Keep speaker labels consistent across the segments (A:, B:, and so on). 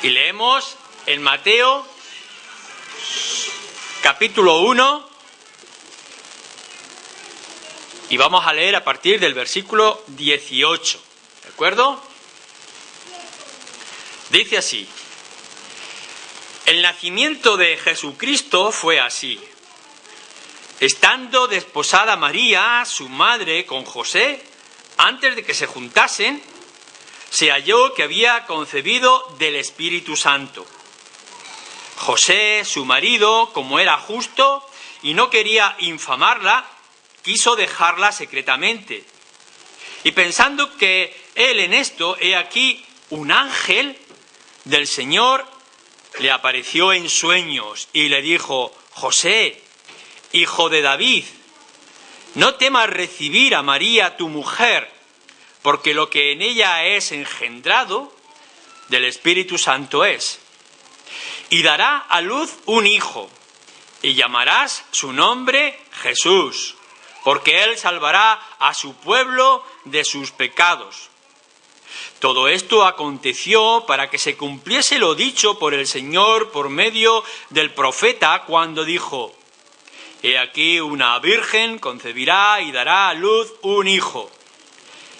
A: Y leemos en Mateo, capítulo 1, y vamos a leer a partir del versículo 18, ¿de acuerdo? Dice así: el nacimiento de Jesucristo fue así. Estando desposada María, su madre, con José, antes de que se juntasen, se halló que había concebido del Espíritu Santo. José, su marido, como era justo y no quería infamarla, quiso dejarla secretamente. Y pensando que él en esto, he aquí, un ángel del Señor le apareció en sueños y le dijo: José, hijo de David, no temas recibir a María tu mujer, porque lo que en ella es engendrado del Espíritu Santo es. Y dará a luz un hijo, y llamarás su nombre Jesús, porque él salvará a su pueblo de sus pecados. Todo esto aconteció para que se cumpliese lo dicho por el Señor por medio del profeta, cuando dijo: he aquí una virgen concebirá y dará a luz un hijo,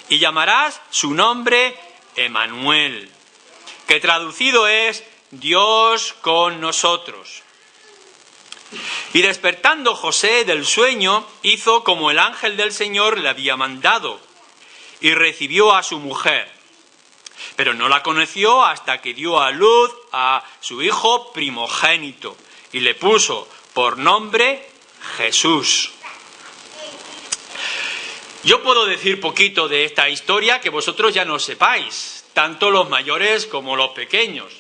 A: y llamarás su nombre Emmanuel, que traducido es Dios con nosotros. Y despertando José del sueño, hizo como el ángel del Señor le había mandado, y recibió a su mujer. Pero no la conoció hasta que dio a luz a su hijo primogénito, y le puso por nombre Jesús. Yo puedo decir poquito de esta historia que vosotros ya no sepáis, tanto los mayores como los pequeños,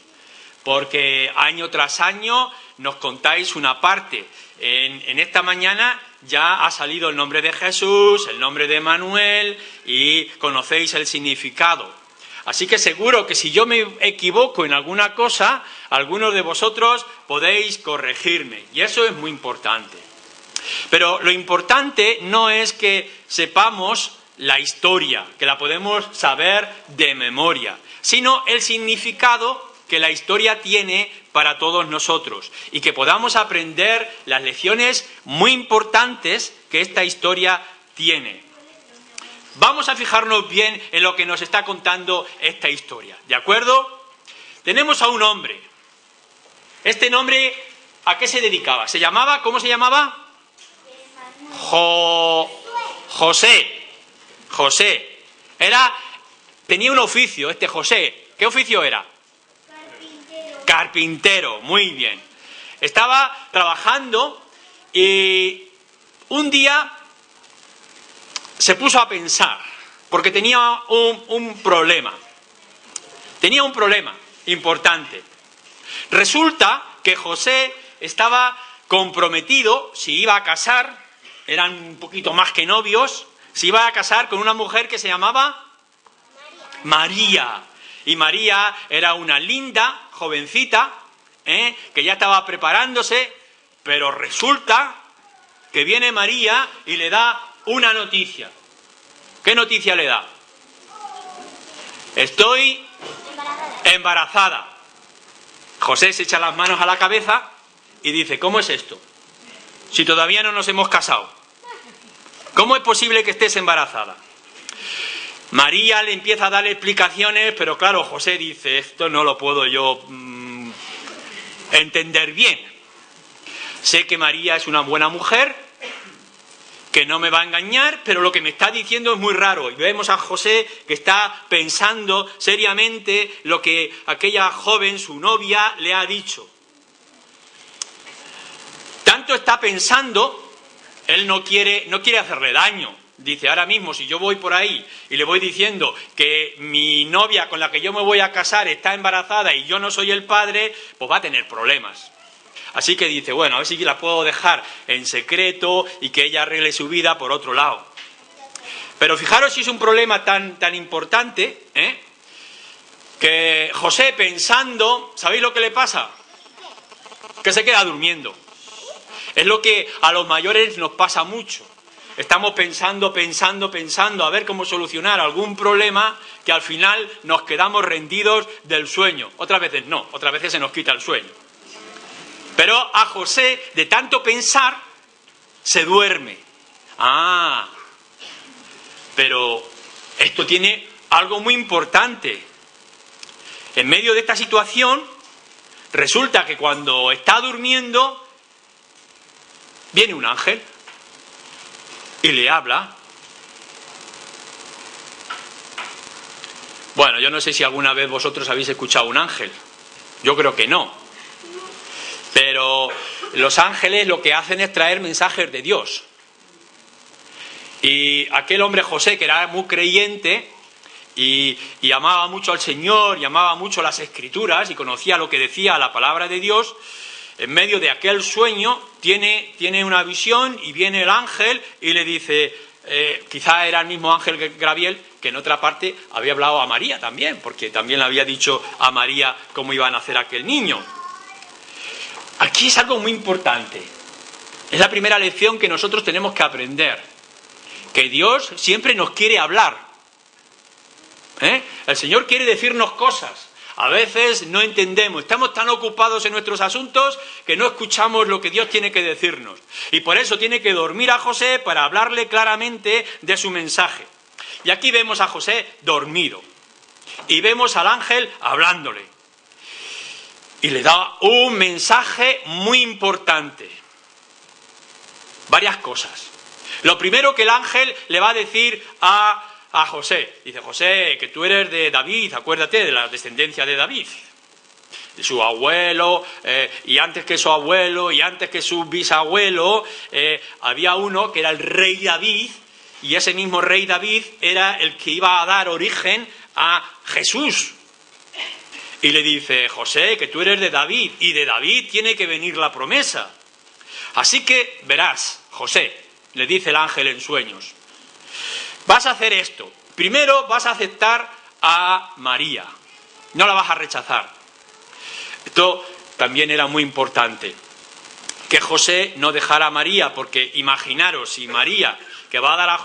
A: porque año tras año nos contáis una parte. En esta mañana ya ha salido el nombre de Jesús, el nombre de Emmanuel, y conocéis el significado. Así que seguro que si yo me equivoco en alguna cosa, algunos de vosotros podéis corregirme, y eso es muy importante. Pero lo importante no es que sepamos la historia, que la podemos saber de memoria, sino el significado que la historia tiene para todos nosotros y que podamos aprender las lecciones muy importantes que esta historia tiene. Vamos a fijarnos bien en lo que nos está contando esta historia, ¿de acuerdo? Tenemos a un hombre. Este nombre, ¿a qué se dedicaba? ¿Se llamaba? ¿Cómo se llamaba? José. Tenía un oficio, este José. ¿Qué oficio era? Carpintero, muy bien. Estaba trabajando y un día se puso a pensar, porque tenía un problema. Tenía un problema importante. Resulta que José estaba comprometido, si iba a casar, eran un poquito más que novios, se iba a casar con una mujer que se llamaba María. Y María era una linda jovencita, que ya estaba preparándose, pero resulta que viene María y le da una noticia. ¿Qué noticia le da? Estoy embarazada. José se echa las manos a la cabeza y dice: ¿cómo es esto? Si todavía no nos hemos casado. ¿Cómo es posible que estés embarazada? María le empieza a dar explicaciones, pero claro, José dice: esto no lo puedo yo entender bien. Sé que María es una buena mujer, que no me va a engañar, pero lo que me está diciendo es muy raro. Y vemos a José que está pensando seriamente lo que aquella joven, su novia, le ha dicho. Tanto está pensando, él no quiere hacerle daño. Dice: ahora mismo, si yo voy por ahí y le voy diciendo que mi novia con la que yo me voy a casar está embarazada y yo no soy el padre, pues va a tener problemas. Así que dice: bueno, a ver si la puedo dejar en secreto y que ella arregle su vida por otro lado. Pero fijaros si es un problema tan importante, que José, pensando, ¿sabéis lo que le pasa? Que se queda durmiendo. Es lo que a los mayores nos pasa mucho. estamos pensando a ver cómo solucionar algún problema, que al final nos quedamos rendidos del sueño. Otras veces no, otras veces se nos quita el sueño. Pero a José, de tanto pensar, se duerme. Pero esto tiene algo muy importante. En medio de esta situación, resulta que cuando está durmiendo, viene un ángel y le habla. Bueno, yo no sé si alguna vez vosotros habéis escuchado un ángel. Yo creo que no. Pero los ángeles lo que hacen es traer mensajes de Dios. Y aquel hombre José, que era muy creyente y amaba mucho al Señor, y amaba mucho las Escrituras y conocía lo que decía la palabra de Dios, en medio de aquel sueño tiene una visión y viene el ángel y le dice, quizá era el mismo ángel Gabriel, que en otra parte había hablado a María también, porque también le había dicho a María cómo iba a nacer aquel niño. Aquí es algo muy importante. Es la primera lección que nosotros tenemos que aprender. Que Dios siempre nos quiere hablar. El Señor quiere decirnos cosas. A veces no entendemos. Estamos tan ocupados en nuestros asuntos que no escuchamos lo que Dios tiene que decirnos. Y por eso tiene que dormir a José para hablarle claramente de su mensaje. Y aquí vemos a José dormido. Y vemos al ángel hablándole. Y le da un mensaje muy importante. Varias cosas. Lo primero que el ángel le va a decir a José. Dice, José, que tú eres de David, acuérdate de la descendencia de David. De su abuelo, y antes que su abuelo, y antes que su bisabuelo, había uno que era el rey David, y ese mismo rey David era el que iba a dar origen a Jesús. Y le dice, José, que tú eres de David, y de David tiene que venir la promesa. Así que verás, José, le dice el ángel en sueños, vas a hacer esto. Primero vas a aceptar a María, no la vas a rechazar. Esto también era muy importante, que José no dejara a María, porque imaginaros, si María, que va a dar a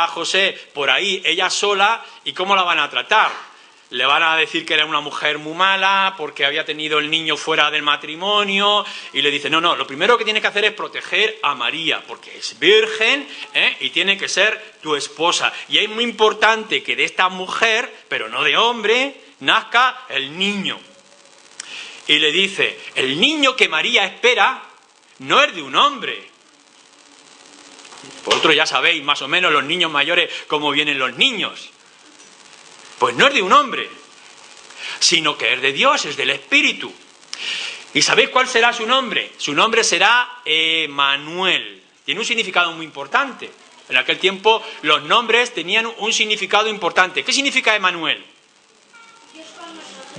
A: José por ahí ella sola, ¿y cómo la van a tratar? Le van a decir que era una mujer muy mala porque había tenido el niño fuera del matrimonio, y le dice, no, lo primero que tiene que hacer es proteger a María, porque es virgen, y tiene que ser tu esposa. Y es muy importante que de esta mujer, pero no de hombre, nazca el niño. Y le dice, el niño que María espera no es de un hombre. Vosotros ya sabéis más o menos los niños mayores cómo vienen los niños. Pues no es de un hombre, sino que es de Dios, es del Espíritu. ¿Y sabéis cuál será su nombre? Su nombre será Emmanuel. Tiene un significado muy importante. En aquel tiempo los nombres tenían un significado importante. ¿Qué significa Emmanuel?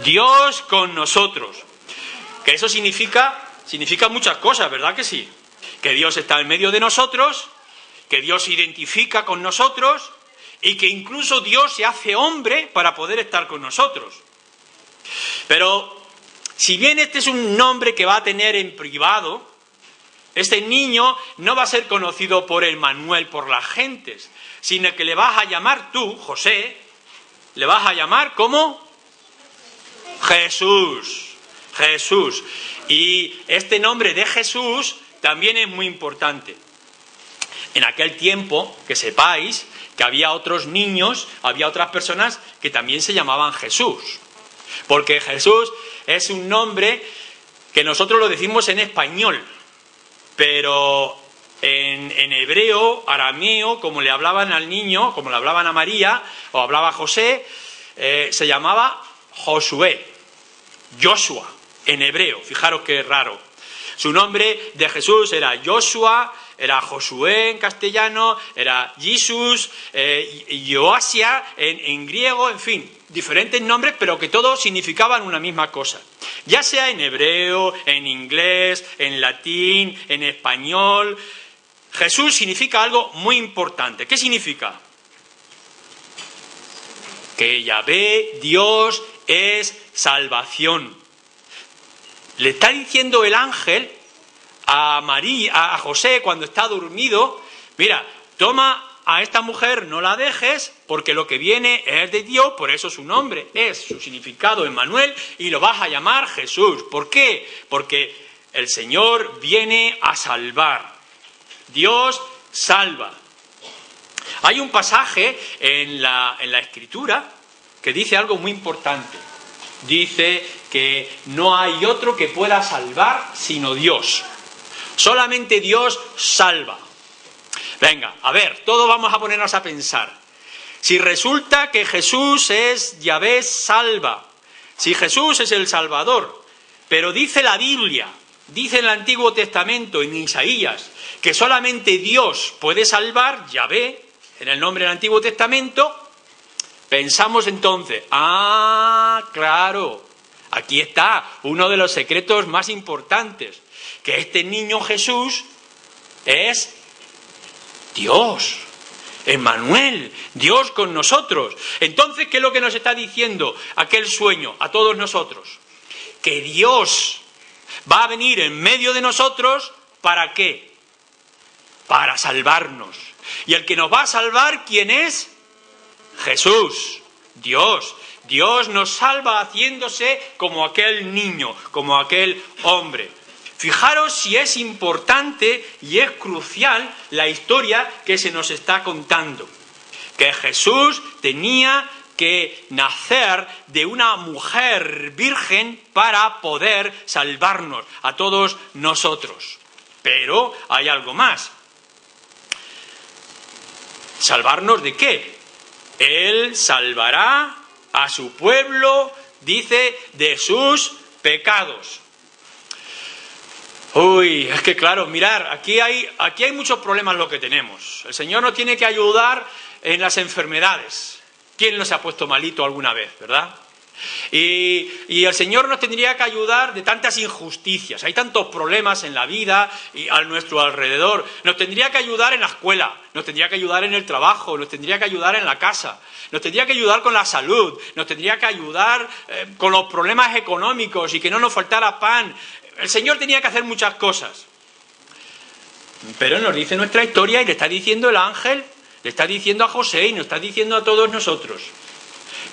A: Dios con nosotros. Que eso significa muchas cosas, ¿verdad que sí? Que Dios está en medio de nosotros, que Dios se identifica con nosotros, y que incluso Dios se hace hombre para poder estar con nosotros. Pero, si bien este es un nombre que va a tener en privado, este niño no va a ser conocido por Emmanuel, por las gentes, sino que le vas a llamar tú, José, le vas a llamar ¿cómo? Jesús. Jesús. Y este nombre de Jesús también es muy importante. En aquel tiempo, que sepáis, que había otros niños, había otras personas que también se llamaban Jesús. Porque Jesús es un nombre que nosotros lo decimos en español, pero en hebreo, arameo, como le hablaban al niño, como le hablaban a María, o hablaba José, se llamaba Josué, Joshua, en hebreo. Fijaros qué raro. Su nombre de Jesús era Joshua, era Josué en castellano, era Jesús, Joasia en griego, en fin, diferentes nombres, pero que todos significaban una misma cosa. Ya sea en hebreo, en inglés, en latín, en español, Jesús significa algo muy importante. ¿Qué significa? Que Yahvé, Dios, es salvación. Le está diciendo el ángel a María, a José, cuando está dormido, mira, toma a esta mujer, no la dejes, porque lo que viene es de Dios, por eso su nombre es, su significado Emmanuel, y lo vas a llamar Jesús. ¿Por qué? Porque el Señor viene a salvar. Dios salva. Hay un pasaje en la Escritura que dice algo muy importante. Dice que no hay otro que pueda salvar sino Dios. Solamente Dios salva. Venga, a ver, todos vamos a ponernos a pensar. Si resulta que Jesús es Yahvé salva, si Jesús es el Salvador, pero dice la Biblia, dice en el Antiguo Testamento, en Isaías, que solamente Dios puede salvar, Yahvé, en el nombre del Antiguo Testamento, pensamos entonces, claro, aquí está uno de los secretos más importantes, que este niño Jesús es Dios, Emmanuel, Dios con nosotros. Entonces, ¿qué es lo que nos está diciendo aquel sueño a todos nosotros? Que Dios va a venir en medio de nosotros, ¿para qué? Para salvarnos. Y el que nos va a salvar, ¿quién es? Jesús, Dios. Dios nos salva haciéndose como aquel niño, como aquel hombre. Fijaros si es importante y es crucial la historia que se nos está contando. Que Jesús tenía que nacer de una mujer virgen para poder salvarnos a todos nosotros. Pero hay algo más. ¿Salvarnos de qué? Él salvará a su pueblo, dice, de sus pecados. Uy, es que claro, mirar, aquí hay muchos problemas lo que tenemos. El Señor nos tiene que ayudar en las enfermedades. ¿Quién nos ha puesto malito alguna vez, verdad? Y el Señor nos tendría que ayudar de tantas injusticias. Hay tantos problemas en la vida y a nuestro alrededor. Nos tendría que ayudar en la escuela, nos tendría que ayudar en el trabajo, nos tendría que ayudar en la casa, nos tendría que ayudar con la salud, nos tendría que ayudar con los problemas económicos y que no nos faltara pan. El Señor tenía que hacer muchas cosas. Pero nos dice nuestra historia y le está diciendo el ángel, le está diciendo a José y nos está diciendo a todos nosotros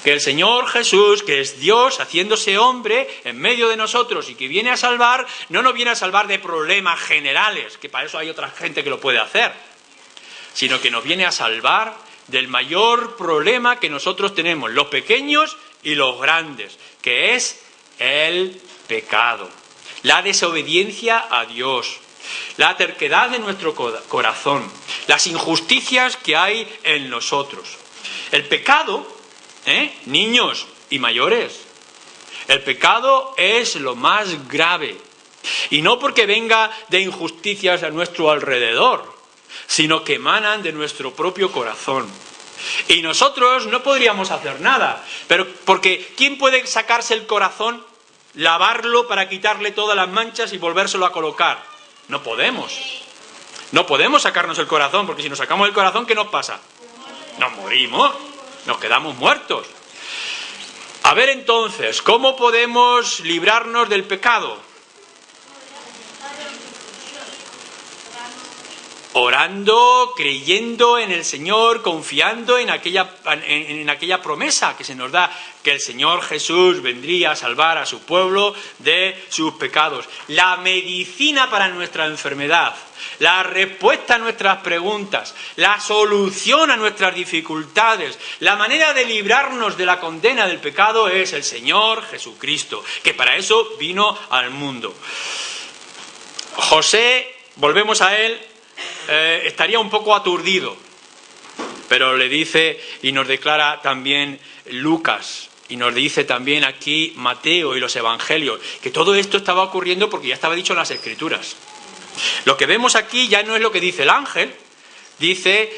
A: que el Señor Jesús, que es Dios haciéndose hombre en medio de nosotros y que viene a salvar, no nos viene a salvar de problemas generales, que para eso hay otra gente que lo puede hacer, sino que nos viene a salvar del mayor problema que nosotros tenemos, los pequeños y los grandes, que es el pecado. La desobediencia a Dios, la terquedad de nuestro corazón, las injusticias que hay en nosotros. El pecado, niños y mayores, el pecado es lo más grave. Y no porque venga de injusticias a nuestro alrededor, sino que emanan de nuestro propio corazón. Y nosotros no podríamos hacer nada, pero porque ¿quién puede sacarse el corazón, lavarlo para quitarle todas las manchas y volvérselo a colocar? No podemos. No podemos sacarnos el corazón, porque si nos sacamos el corazón, ¿qué nos pasa? Nos morimos, nos quedamos muertos. A ver entonces, ¿cómo podemos librarnos del pecado? Orando, creyendo en el Señor, confiando en aquella promesa que se nos da, que el Señor Jesús vendría a salvar a su pueblo de sus pecados. La medicina para nuestra enfermedad, la respuesta a nuestras preguntas, la solución a nuestras dificultades, la manera de librarnos de la condena del pecado es el Señor Jesucristo, que para eso vino al mundo. José, volvemos a él, estaría un poco aturdido, pero le dice y nos declara también Lucas y nos dice también aquí Mateo y los evangelios que todo esto estaba ocurriendo porque ya estaba dicho en las Escrituras. Lo que vemos aquí ya no es lo que dice el ángel, dice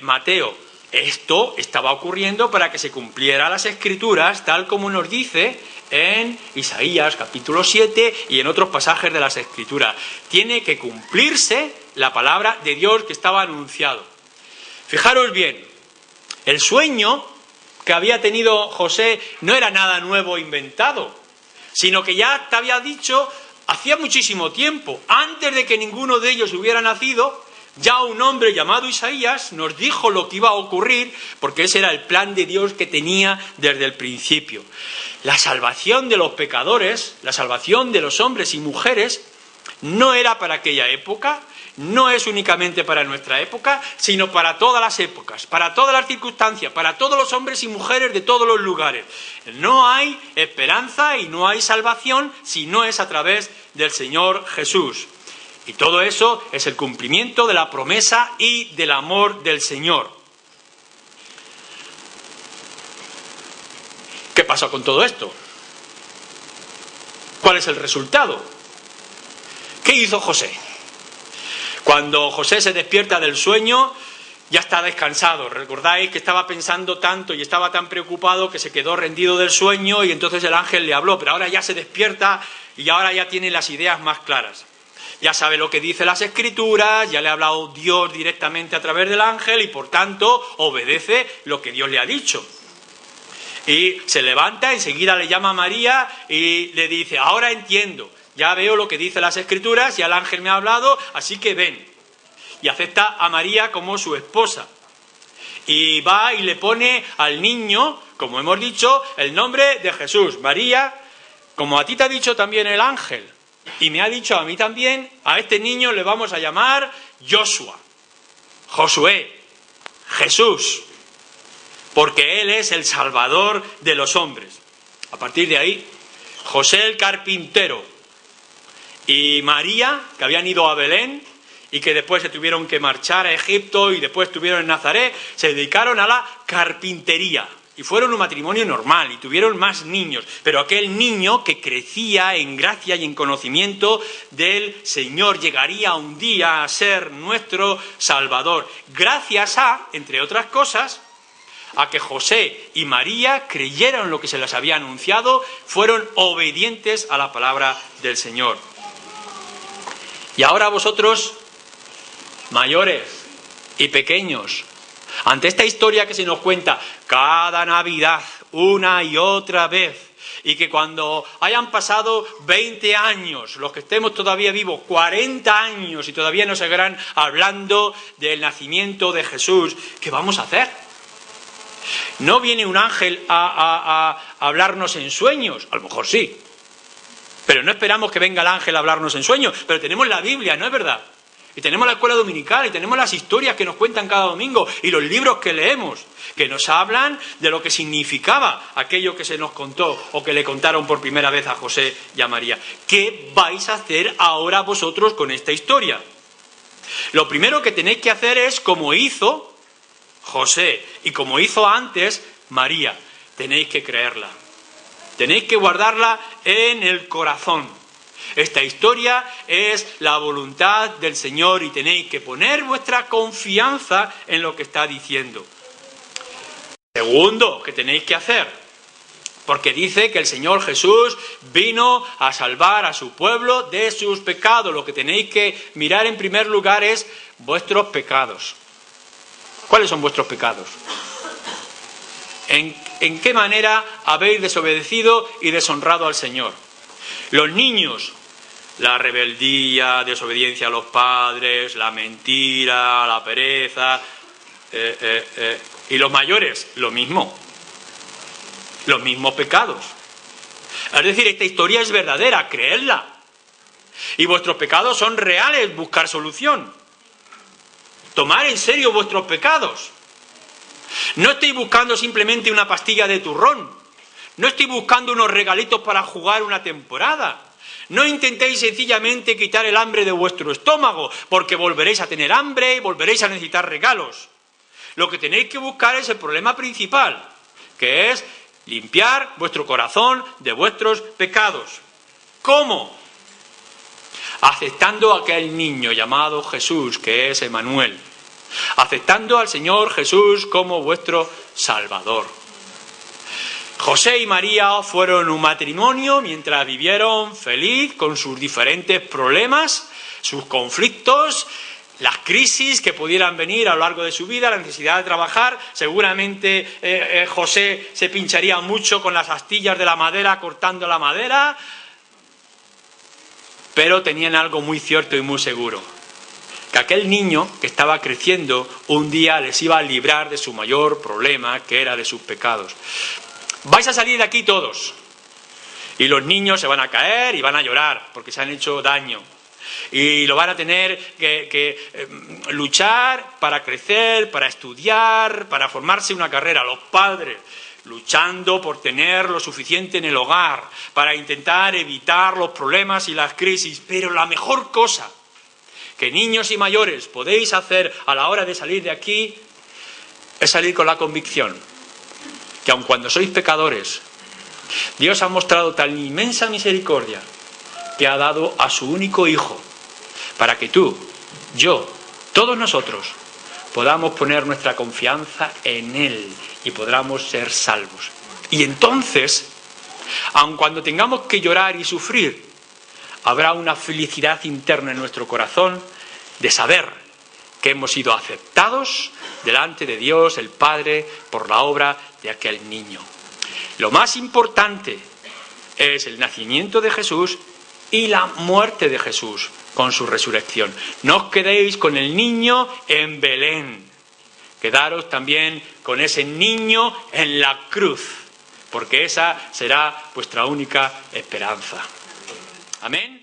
A: Mateo, esto estaba ocurriendo para que se cumplieran las Escrituras tal como nos dice en Isaías capítulo 7 y en otros pasajes de las Escrituras. Tiene que cumplirse la palabra de Dios que estaba anunciado. Fijaros bien, el sueño que había tenido José no era nada nuevo inventado, sino que ya te había dicho hacía muchísimo tiempo, antes de que ninguno de ellos hubiera nacido, Ya un hombre llamado Isaías nos dijo lo que iba a ocurrir, porque ese era el plan de Dios que tenía desde el principio. La salvación de los pecadores, la salvación de los hombres y mujeres, no era para aquella época, no es únicamente para nuestra época, sino para todas las épocas, para todas las circunstancias, para todos los hombres y mujeres de todos los lugares. No hay esperanza y no hay salvación si no es a través del Señor Jesús. Y todo eso es el cumplimiento de la promesa y del amor del Señor. ¿Qué pasa con todo esto? ¿Cuál es el resultado? ¿Qué hizo José? Cuando José se despierta del sueño, ya está descansado. Recordáis que estaba pensando tanto y estaba tan preocupado que se quedó rendido del sueño y entonces el ángel le habló, pero ahora ya se despierta y ahora ya tiene las ideas más claras. Ya sabe lo que dice las Escrituras, ya le ha hablado Dios directamente a través del ángel y por tanto obedece lo que Dios le ha dicho. Y se levanta, enseguida le llama a María y le dice, ahora entiendo. Ya veo lo que dice las Escrituras, ya el ángel me ha hablado, así que ven. Y acepta a María como su esposa. Y va y le pone al niño, como hemos dicho, el nombre de Jesús. María, como a ti te ha dicho también el ángel, y me ha dicho a mí también, a este niño le vamos a llamar Joshua, Josué, Jesús, porque Él es el Salvador de los hombres. A partir de ahí, José el carpintero y María, que habían ido a Belén y que después se tuvieron que marchar a Egipto y después estuvieron en Nazaret, se dedicaron a la carpintería y fueron un matrimonio normal y tuvieron más niños, pero aquel niño que crecía en gracia y en conocimiento del Señor llegaría un día a ser nuestro Salvador, gracias a, entre otras cosas, a que José y María creyeron lo que se les había anunciado, fueron obedientes a la palabra del Señor. Y ahora vosotros, mayores y pequeños, ante esta historia que se nos cuenta cada Navidad, una y otra vez, y que cuando hayan pasado 20 años, los que estemos todavía vivos, 40 años, y todavía nos seguirán hablando del nacimiento de Jesús, ¿qué vamos a hacer? ¿No viene un ángel a hablarnos en sueños? A lo mejor sí. Pero no esperamos que venga el ángel a hablarnos en sueños. Pero tenemos la Biblia, ¿no es verdad? Y tenemos la escuela dominical, y tenemos las historias que nos cuentan cada domingo, y los libros que leemos, que nos hablan de lo que significaba aquello que se nos contó, o que le contaron por primera vez a José y a María. ¿Qué vais a hacer ahora vosotros con esta historia? Lo primero que tenéis que hacer es, como hizo José y como hizo antes María, tenéis que creerla. Tenéis que guardarla en el corazón. Esta historia es la voluntad del Señor y tenéis que poner vuestra confianza en lo que está diciendo. Segundo, que tenéis que hacer, porque dice que el Señor Jesús vino a salvar a su pueblo de sus pecados. Lo que tenéis que mirar en primer lugar es vuestros pecados. ¿Cuáles son vuestros pecados? ¿En qué manera habéis desobedecido y deshonrado al Señor? Los niños, la rebeldía, desobediencia a los padres, la mentira, la pereza. Y los mayores, lo mismo. Los mismos pecados. Es decir, esta historia es verdadera, creedla. Y vuestros pecados son reales, buscar solución. Tomar en serio vuestros pecados. No estéis buscando simplemente una pastilla de turrón. No estéis buscando unos regalitos para jugar una temporada. No intentéis sencillamente quitar el hambre de vuestro estómago, porque volveréis a tener hambre y volveréis a necesitar regalos. Lo que tenéis que buscar es el problema principal, que es limpiar vuestro corazón de vuestros pecados. ¿Cómo? Aceptando a aquel niño llamado Jesús, que es Emmanuel. Aceptando al Señor Jesús como vuestro Salvador. José y María fueron un matrimonio mientras vivieron feliz con sus diferentes problemas, sus conflictos, las crisis que pudieran venir a lo largo de su vida, la necesidad de trabajar. Seguramente José se pincharía mucho con las astillas de la madera, cortando la madera, pero tenían algo muy cierto y muy seguro, que aquel niño que estaba creciendo un día les iba a librar de su mayor problema, que era de sus pecados. Vais a salir de aquí todos. Y los niños se van a caer y van a llorar porque se han hecho daño. Y lo van a tener que luchar para crecer, para estudiar, para formarse una carrera. Los padres luchando por tener lo suficiente en el hogar, para intentar evitar los problemas y las crisis. Pero la mejor cosa que niños y mayores podéis hacer a la hora de salir de aquí es salir con la convicción que aun cuando sois pecadores, Dios ha mostrado tan inmensa misericordia que ha dado a su único Hijo para que tú, yo, todos nosotros podamos poner nuestra confianza en Él y podamos ser salvos. Y entonces, aun cuando tengamos que llorar y sufrir, habrá una felicidad interna en nuestro corazón de saber que hemos sido aceptados delante de Dios, el Padre, por la obra de aquel niño. Lo más importante es el nacimiento de Jesús y la muerte de Jesús con su resurrección. No os quedéis con el niño en Belén. Quedaros también con ese niño en la cruz, porque esa será vuestra única esperanza. Amén.